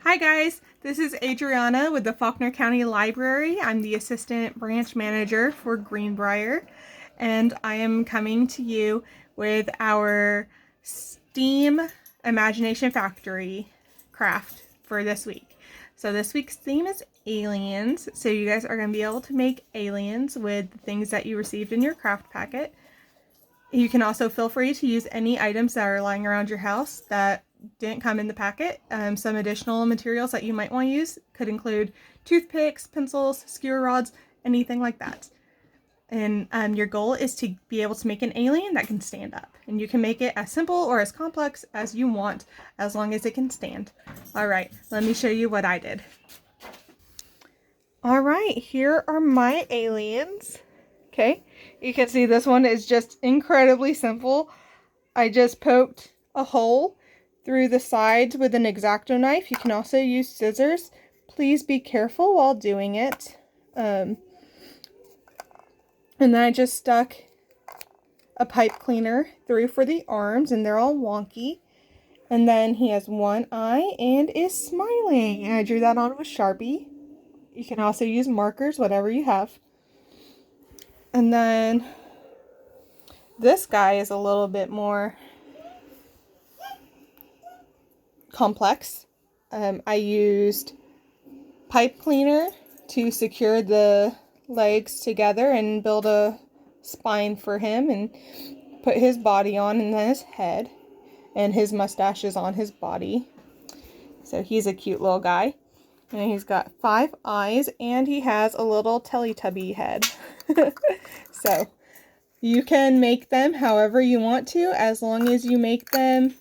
Hi guys, this is Adriana with the Faulkner County Library. I'm the Assistant Branch Manager for Greenbrier, and I am coming to you with our STEAM Imagination Factory craft for this week. So this week's theme is aliens, so you guys are going to be able to make aliens with the things that you received in your craft packet. You can also feel free to use any items that are lying around your house that didn't come in the packet. Some additional materials that you might want to use could include toothpicks, pencils, skewer rods, anything like that. And your goal is to be able to make an alien that can stand up. And you can make it as simple or as complex as you want, as long as it can stand. All right, let me show you what I did. All right, here are my aliens. Okay, you can see this one is just incredibly simple. I just poked a hole through the sides with an X-Acto knife. You can also use scissors. Please be careful while doing it. And then I just stuck a pipe cleaner through for the arms, and they're all wonky. And then he has one eye and is smiling. And I drew that on with Sharpie. You can also use markers, whatever you have. And then this guy is a little bit more complex. I used pipe cleaner to secure the legs together and build a spine for him and put his body on, and then his head and his mustache is on his body. So he's a cute little guy. And he's got 5 eyes and he has a little Teletubby head. So you can make them however you want to, as long as you make them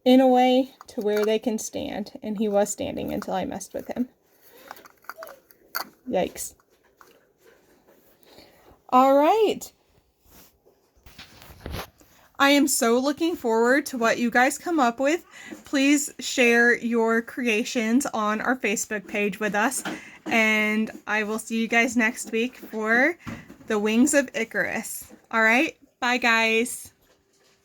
in a way to where they can stand. And he was standing until I messed with him. Yikes. All right. I am so looking forward to what you guys come up with. Please share your creations on our Facebook page with us. And I will see you guys next week for the Wings of Icarus. All right. Bye, guys.